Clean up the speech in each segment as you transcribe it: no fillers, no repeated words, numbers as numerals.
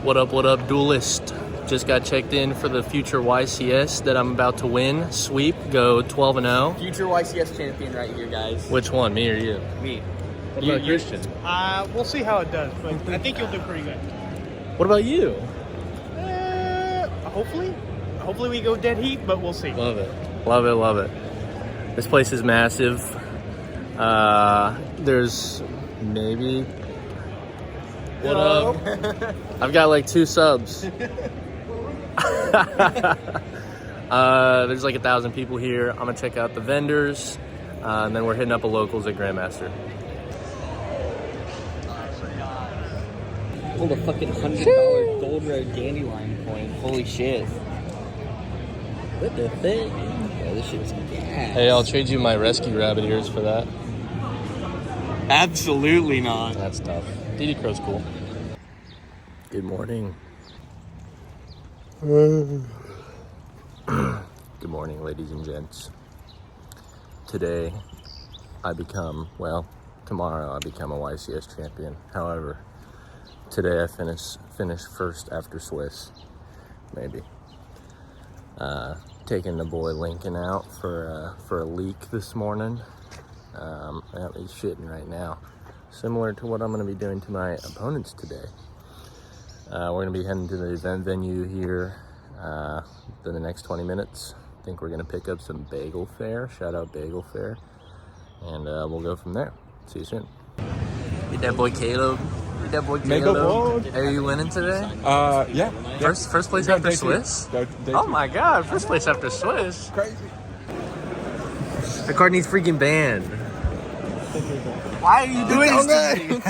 What up, duelist? Just got checked in for the future YCS that I'm about to win. Sweep, go 12-0. Future YCS champion right here, guys. Which one, me or you? Me. What about Christian? We'll see how it does, but I think you'll do pretty good. What about you? Hopefully we go dead heat, but we'll see. Love it. Love it, love it. This place is massive. There's maybe... What up? I've got like 2 subs. There's like 1,000 people here. I'm gonna check out the vendors, and then we're hitting up a locals at Grandmaster. Pulled a fucking $100 gold red dandelion coin. Holy shit. What the thing? Yeah, this shit's gas. Hey, I'll trade you my rescue rabbit ears for that. Absolutely not. That's tough. DD Crow's cool. Good morning. Good morning, ladies and gents. Today, tomorrow I become a YCS champion. However, today I finish first after Swiss, maybe. Taking the boy Lincoln out for a leak this morning. He's shitting right now. Similar to what I'm going to be doing to my opponents today. We're going to be heading to the event venue here in the next 20 minutes. I think we're going to pick up some bagel fare. Shout out bagel fare. And we'll go from there. See you soon. Get that boy Caleb. Get that boy Caleb. Are you winning today? Yeah. First place after Swiss? Oh my god, first place after Swiss. Crazy. The card needs freaking banned. Why are you doing this to me?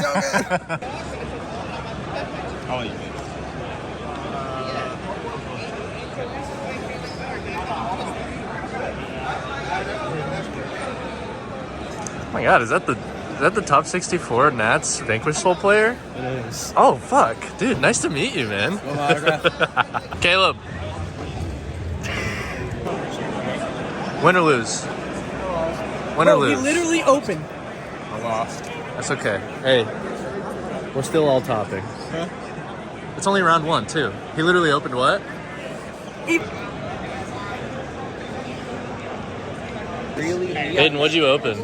I'll eat it. Oh my god, is that the top 64 Nats Vanquish Soul player? It is. Oh fuck, dude, nice to meet you, man. Caleb. Win or lose? Win or lose? We literally opened. I lost. That's okay. Hey, we're still all topping. Huh? It's only round 1 too. He literally opened what? Really? Hayden, what'd you open?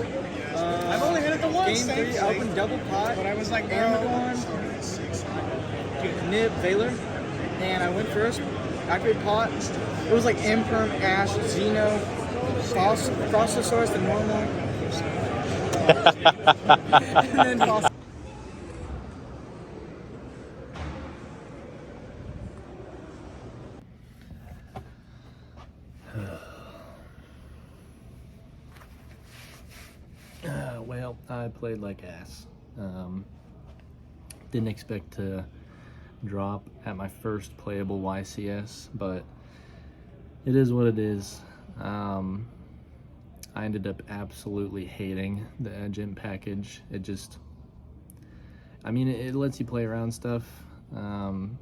I've only hit it the once. Game 3, I opened double pot. But I was like, Amadorn, Nib, Valor, and I went first. After pot, it was like Imperm, Ash, Xeno, Frostrosaurus, the normal. And then Frost. Well, I played like ass. Didn't expect to drop at my first playable YCS, but it is what it is. I ended up absolutely hating the gym package. It lets you play around stuff, and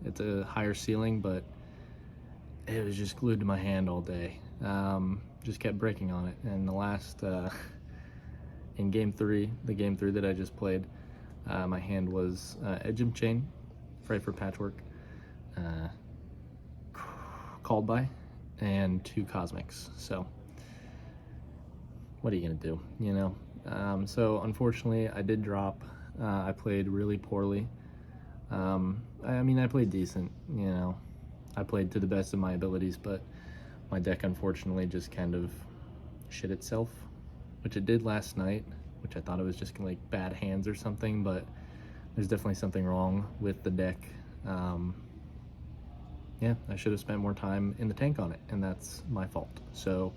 it's a higher ceiling, but it was just glued to my hand all day. Just kept breaking on it, and the last in game 3 that I just played, my hand was Edgem Chain, Afraid for Patchwork, Called By, and 2 Cosmics. So what are you gonna do, you know? So unfortunately I did drop. I played really poorly. I played decent, you know. I played to the best of my abilities, but my deck unfortunately just kind of shit itself, which it did last night, which I thought it was just like bad hands or something, but there's definitely something wrong with the deck. Yeah, I should have spent more time in the tank on it, and that's my fault. So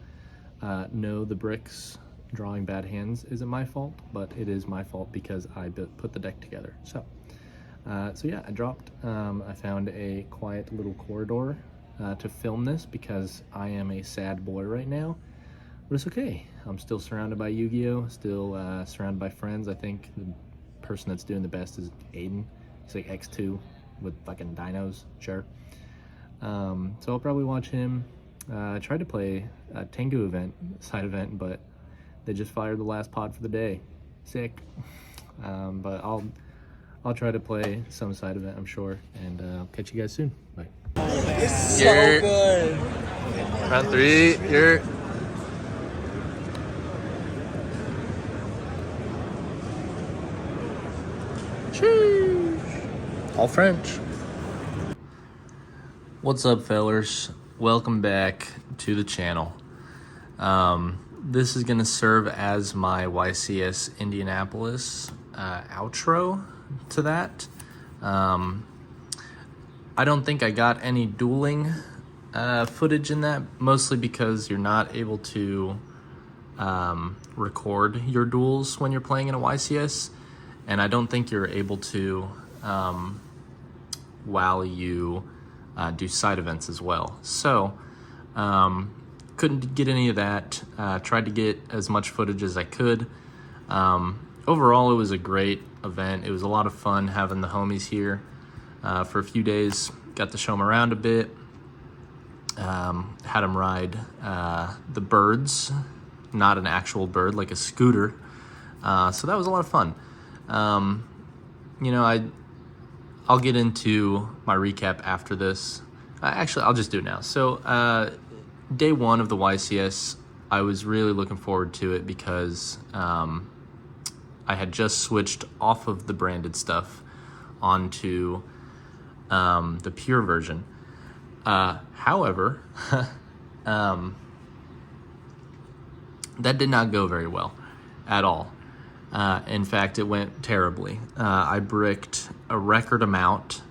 no, the bricks drawing bad hands isn't my fault, but it is my fault because I put the deck together. So yeah, I dropped. I found a quiet little corridor to film this because I am a sad boy right now, but it's okay. I'm still surrounded by Yu-Gi-Oh, still surrounded by friends. I think the person that's doing the best is Aiden. He's like X2 with fucking dinos, sure. So I'll probably watch him. I tried to play a Tengu side event, but they just fired the last pod for the day. Sick. But I'll I'll try to play some side of it, I'm sure, and I'll catch you guys soon. Bye. It's You're- so good. Round 3, you're... All French. What's up, fellers? Welcome back to the channel. This is going to serve as my YCS Indianapolis outro to that. I don't think I got any dueling footage in that, mostly because you're not able to record your duels when you're playing in a YCS, and I don't think you're able to while you do side events as well. So couldn't get any of that. Tried to get as much footage as I could. Overall, it was a great event. It was a lot of fun having the homies here for a few days. Got to show them around a bit. Had them ride the birds, not an actual bird, like a scooter. So that was a lot of fun. You know, I'll get into my recap after this. Actually, I'll just do it now. So day 1 of the YCS, I was really looking forward to it because I had just switched off of the branded stuff onto the pure version. However, that did not go very well at all. In fact, it went terribly. I bricked a record amount.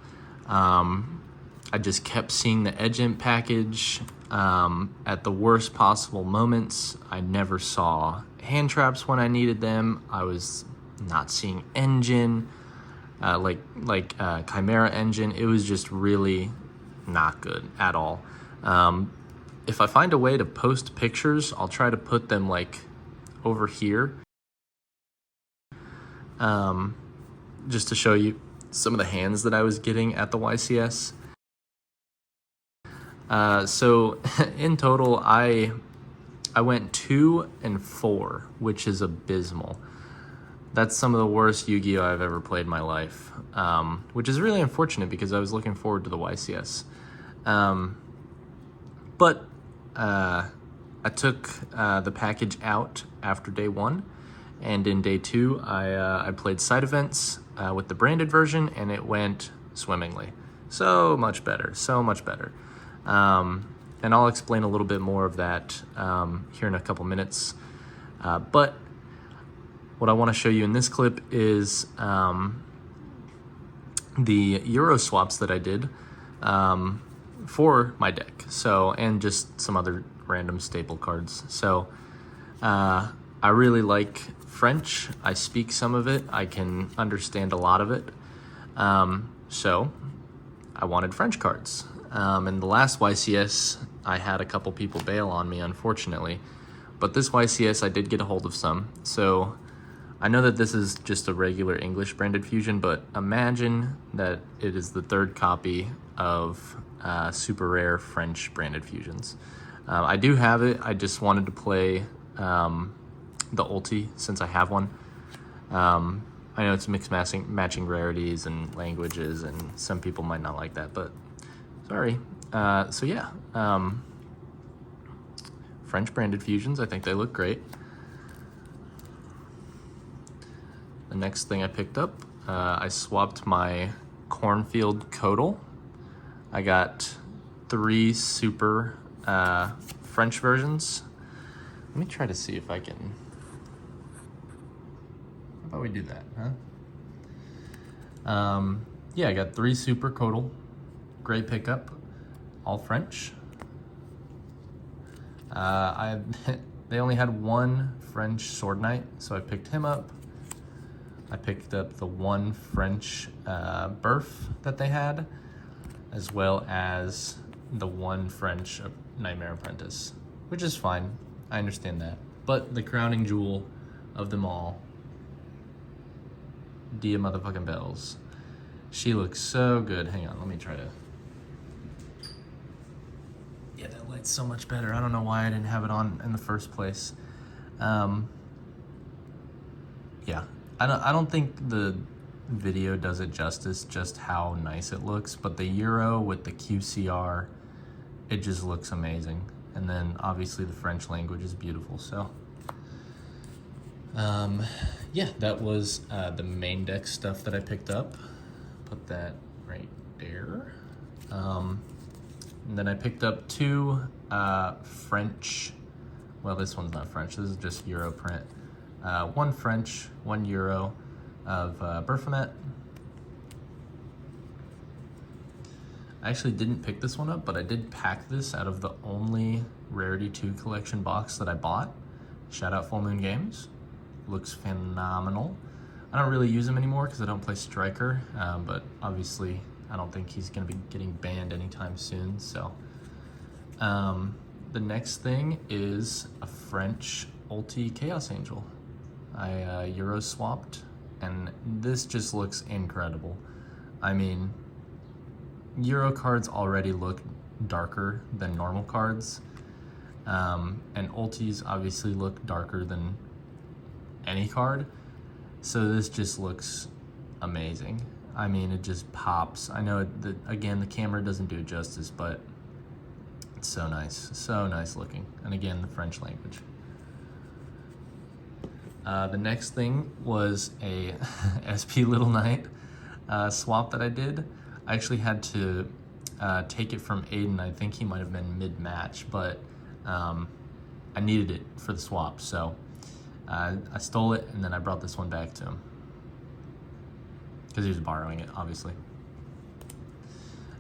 I just kept seeing the edge imp package at the worst possible moments. I never saw hand traps when I needed them. I was not seeing engine, like Chimera engine. It was just really not good at all. If I find a way to post pictures, I'll try to put them like over here. Just to show you some of the hands that I was getting at the YCS. So in total, I went 2 and 4, which is abysmal. That's some of the worst Yu-Gi-Oh! I've ever played in my life, which is really unfortunate because I was looking forward to the YCS. But I took the package out after day 1. And in day 2, I played side events with the branded version, and it went swimmingly. So much better, so much better. And I'll explain a little bit more of that here in a couple minutes. But what I want to show you in this clip is the Euro swaps that I did for my deck. So, and just some other random staple cards. So I really like French. I speak some of it. I can understand a lot of it. So I wanted French cards. And the last YCS, I had a couple people bail on me, unfortunately. But this YCS, I did get a hold of some. So I know that this is just a regular English branded fusion, but imagine that it is the 3rd copy of super rare French branded fusions. I do have it. I just wanted to play the ulti since I have one. I know it's mixed matching rarities and languages, and some people might not like that, but sorry. So yeah, French branded fusions, I think they look great. The next thing I picked up, I swapped my Cornfield Codal. I got 3 super French versions. Let me try to see if I can. How about we do that, huh? Yeah, I got 3 super Codal. Great pickup. All French. They only had 1 French Sword Knight, so I picked him up. I picked up the 1 French Burf that they had, as well as the 1 French Nightmare Apprentice, which is fine. I understand that. But the crowning jewel of them all, Dia motherfucking Bells. She looks so good. Hang on, let me try to. Yeah, that light's so much better. I don't know why I didn't have it on in the first place. Yeah, I don't think the video does it justice just how nice it looks, but the Euro with the QCR, it just looks amazing. And then obviously the French language is beautiful. So yeah, that was the main deck stuff that I picked up. Put that right there. And then I picked up two French, well, this one's not French, this is just Euro print. One French, 1 Euro of Berfonet. I actually didn't pick this one up, but I did pack this out of the only Rarity 2 collection box that I bought. Shout out Full Moon Games. Looks phenomenal. I don't really use him anymore because I don't play Striker, but obviously I don't think he's going to be getting banned anytime soon. So the next thing is a French Ulti Chaos Angel. I Euro swapped, and this just looks incredible. I mean, Euro cards already look darker than normal cards, and Ultis obviously look darker than any card, so this just looks amazing. I mean, it just pops. I know that, again, the camera doesn't do it justice, but it's so nice looking. And again, the French language. The next thing was a SP Little Knight swap that I did. I actually had to take it from Aiden. I think he might have been mid-match, but I needed it for the swap, so I stole it, and then I brought this one back to him because he was borrowing it, obviously.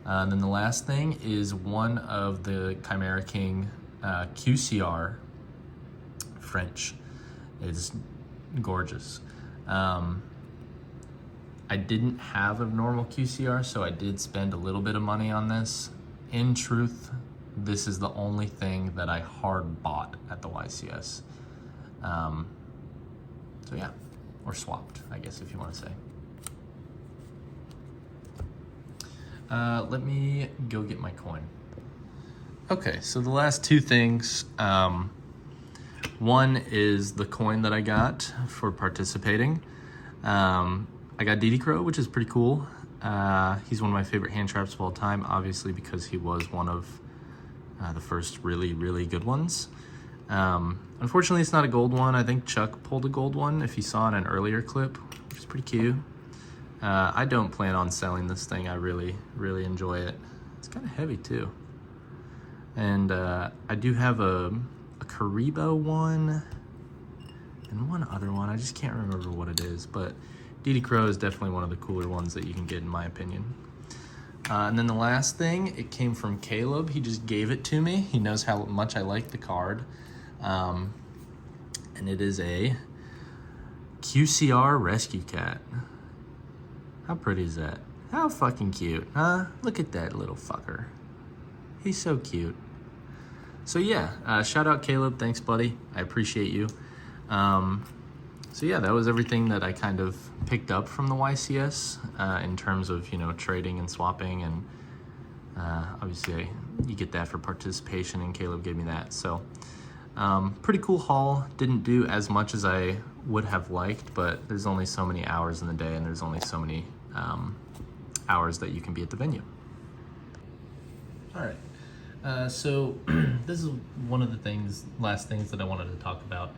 And then the last thing is one of the Chimera King QCR French. It's gorgeous. I didn't have a normal QCR, so I did spend a little bit of money on this. In truth, this is the only thing that I hard bought at the YCS. So yeah, or swapped, I guess, if you want to say. Let me go get my coin. Okay, so the last two things. One is the coin that I got for participating. I got Didi Crow, which is pretty cool. He's one of my favorite hand traps of all time, obviously because he was one of the first really good ones. Unfortunately, it's not a gold one. I think Chuck pulled a gold one if you saw in an earlier clip, which is pretty cute. I don't plan on selling this thing. I really enjoy it. It's kind of heavy too. And I do have a Karibo one and one other one. I just can't remember what it is, but Didi Crow is definitely one of the cooler ones that you can get, in my opinion. And then the last thing, it came from Caleb. He just gave it to me. He knows how much I like the card. And it is a QCR Rescue Cat. How pretty is that? How fucking cute, huh? Look at that little fucker. He's so cute. So yeah, shout out Caleb. Thanks, buddy. I appreciate you. So yeah, that was everything that I kind of picked up from the YCS in terms of, you know, trading and swapping, and obviously you get that for participation, and Caleb gave me that. So pretty cool haul. Didn't do as much as I would have liked, but there's only so many hours in the day, and there's only so many hours that you can be at the venue. All right. So this is one of the last things that I wanted to talk about.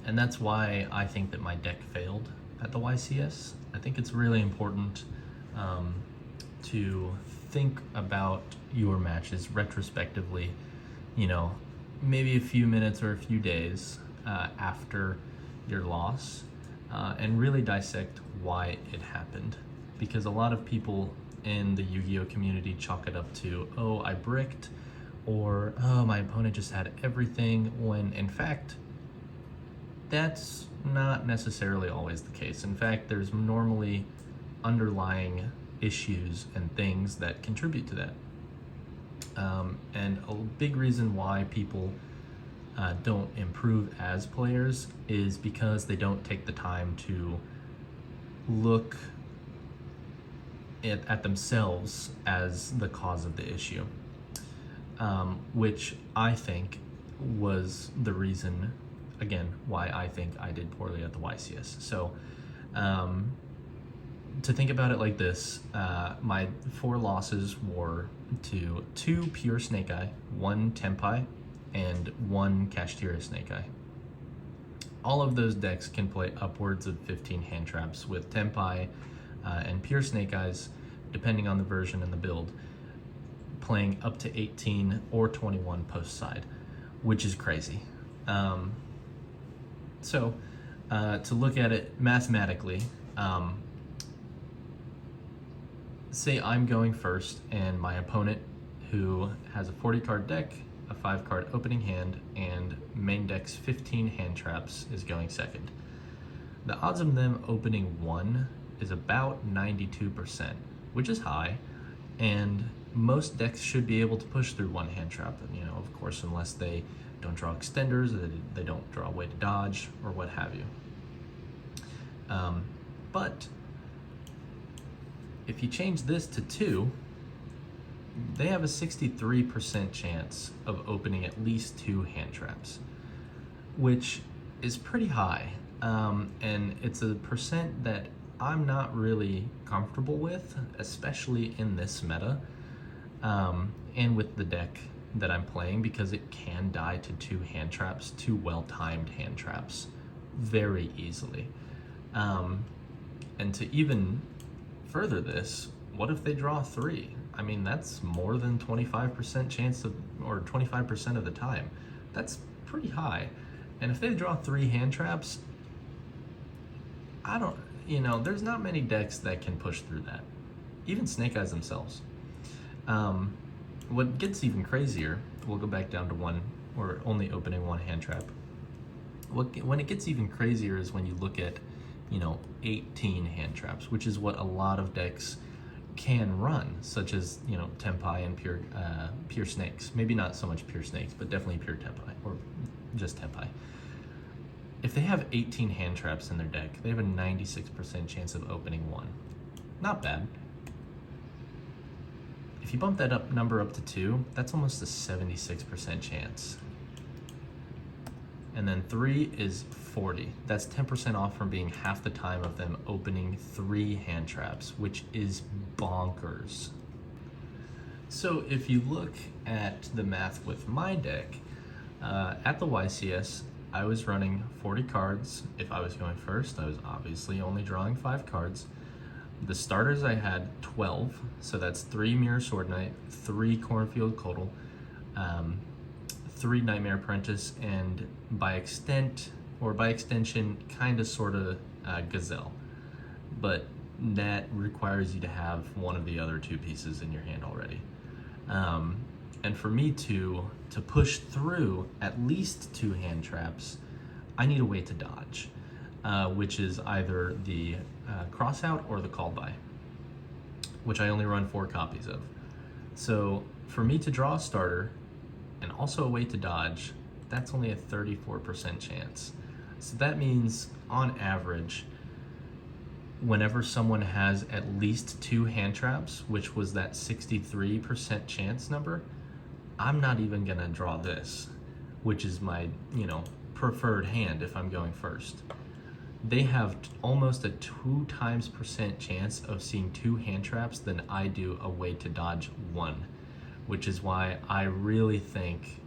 And that's why I think that my deck failed at the YCS. I think it's really important to think about your matches retrospectively, you know, maybe a few minutes or a few days after your loss, and really dissect why it happened. Because a lot of people in the Yu-Gi-Oh community chalk it up to, oh, I bricked, or oh, my opponent just had everything, when in fact, that's not necessarily always the case. In fact, there's normally underlying issues and things that contribute to that. And a big reason why people don't improve as players is because they don't take the time to look at themselves as the cause of the issue, which I think was the reason, again, why I think I did poorly at the YCS. So to think about it like this, my 4 losses were to 2 pure Snake Eye, 1 Tenpai, and 1 Kashtira Snake Eye. All of those decks can play upwards of 15 hand traps, with Tenpai and pure Snake Eyes, depending on the version and the build, playing up to 18 or 21 post side, which is crazy. So to look at it mathematically, say I'm going first and my opponent, who has a 40 card deck, a 5 card opening hand, and main deck's 15 hand traps, is going second. The odds of them opening 1 is about 92%, which is high, and most decks should be able to push through 1 hand trap, you know, of course, unless they don't draw extenders, they don't draw a way to dodge, or what have you. But if you change this to 2, they have a 63% chance of opening at least 2 hand traps, which is pretty high. And it's a percent that I'm not really comfortable with, especially in this meta, and with the deck that I'm playing, because it can die to 2 hand traps, 2 well-timed hand traps, very easily. And to even further this, what if they draw 3? I mean, that's more than 25% chance of, or 25% of the time. That's pretty high. And if they draw 3 hand traps, there's not many decks that can push through that. Even Snake Eyes themselves. What gets even crazier, we'll go back down to 1, or only opening 1 hand trap. When it gets even crazier is when you look at, 18 hand traps, which is what a lot of decks can run, such as, Tenpai and pure snakes. Maybe not so much pure snakes, but definitely pure Tenpai, or just Tenpai. If they have 18 hand traps in their deck, they have a 96% chance of opening 1. Not bad. If you bump that number up to 2, that's almost a 76% chance. And then 3 is 40. That's 10% off from being half the time of them opening 3 hand traps, which is bonkers. So if you look at the math with my deck, at the YCS, I was running 40 cards. If I was going first, I was obviously only drawing 5 cards. The starters I had 12, so that's 3 Mirror Sword Knight, 3 Cornfield Codal, 3 Nightmare Apprentice, and by extension, kinda sorta Gazelle. But that requires you to have one of the other 2 pieces in your hand already. And for me to push through at least 2 hand traps, I need a way to dodge, which is either the cross out or the call by, which I only run 4 copies of. So for me to draw a starter and also a way to dodge, that's only a 34% chance. So that means on average, whenever someone has at least 2 hand traps, which was that 63% chance number, I'm not even gonna draw this, which is my, preferred hand if I'm going first. They have almost a 2 times percent chance of seeing 2 hand traps than I do a way to dodge 1, which is why I really think,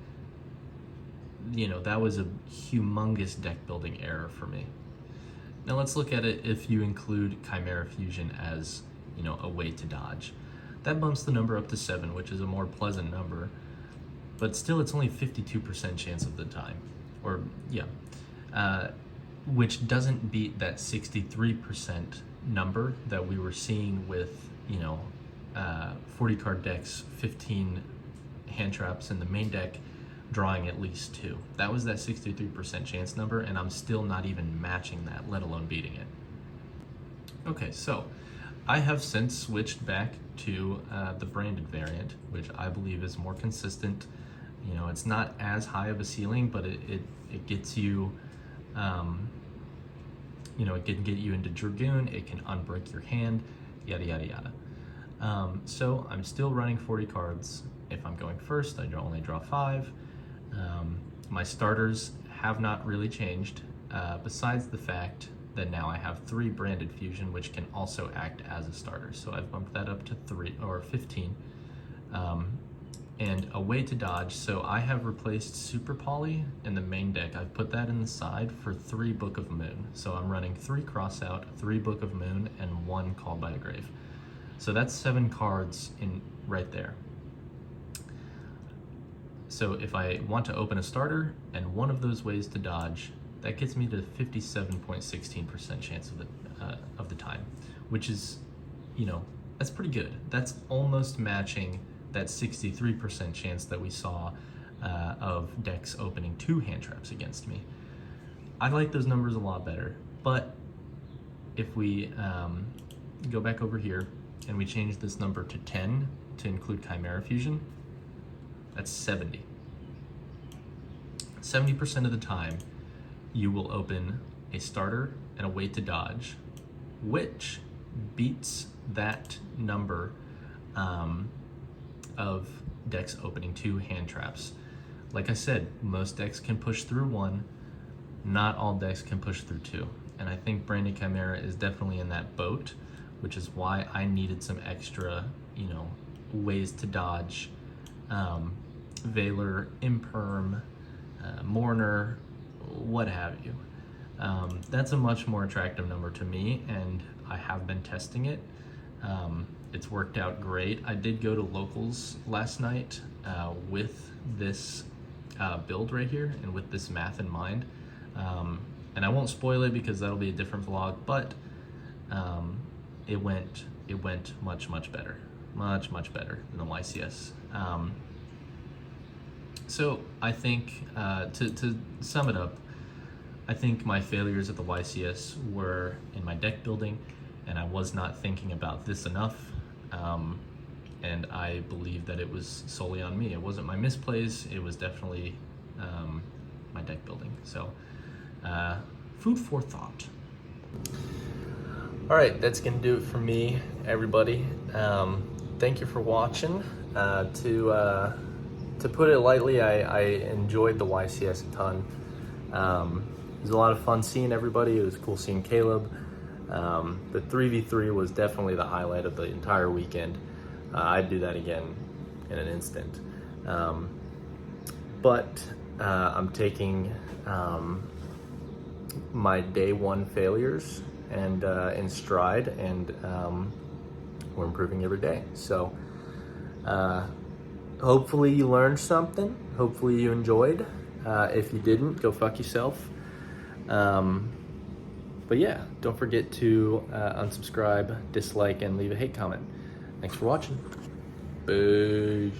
that was a humongous deck building error for me. Now let's look at it if you include Chimera Fusion as, a way to dodge. That bumps the number up to 7, which is a more pleasant number, but still it's only 52% chance of the time, which doesn't beat that 63% number that we were seeing with, 40 card decks, 15 hand traps in the main deck, drawing at least 2. That was that 63% chance number, and I'm still not even matching that, let alone beating it. Okay, so I have since switched back to the branded variant, which I believe is more consistent. It's not as high of a ceiling, but it gets you, it can get you into Dragoon, it can unbreak your hand, yada, yada, yada. So I'm still running 40 cards. If I'm going first, I only draw 5. My starters have not really changed, besides the fact then now I have 3 branded fusion, which can also act as a starter. So I've bumped that up to 3 or 15. And a way to dodge, so I have replaced Super Poly in the main deck. I've put that in the side for 3 Book of Moon. So I'm running 3 Crossout, 3 Book of Moon, and 1 Called by the Grave. So that's 7 cards in right there. So if I want to open a starter and one of those ways to dodge, that gets me to 57.16% chance of the time, which is, you know, that's pretty good. That's almost matching that 63% chance that we saw of decks opening 2 hand traps against me. I like those numbers a lot better, but if we go back over here and we change this number to 10 to include Chimera Fusion, that's 70. 70% of the time, you will open a starter and a way to dodge, which beats that number of decks opening 2 hand traps. Like I said, most decks can push through 1, not all decks can push through 2. And I think Branded Chimera is definitely in that boat, which is why I needed some extra, you know, ways to dodge Veiler, Imperm, Mourner, what have you. That's a much more attractive number to me, and I have been testing it. It's worked out great. I did go to locals last night with this build right here and with this math in mind. And I won't spoil it because that'll be a different vlog, but it went much better. Much better than the YCS. So I think, to sum it up, I think my failures at the YCS were in my deck building, and I was not thinking about this enough. And I believe that it was solely on me. It wasn't my misplays, it was definitely my deck building. So, food for thought. All right, that's gonna do it for me, everybody. Thank you for watching. To put it lightly, I enjoyed the YCS a ton. It was a lot of fun seeing everybody. It was cool seeing Caleb. The 3v3 was definitely the highlight of the entire weekend. I'd do that again in an instant. But I'm taking my day 1 failures and in stride, and we're improving every day. So hopefully you learned something. Hopefully you enjoyed. If you didn't, go fuck yourself. But yeah, don't forget to unsubscribe, dislike, and leave a hate comment. Thanks for watching. Bye.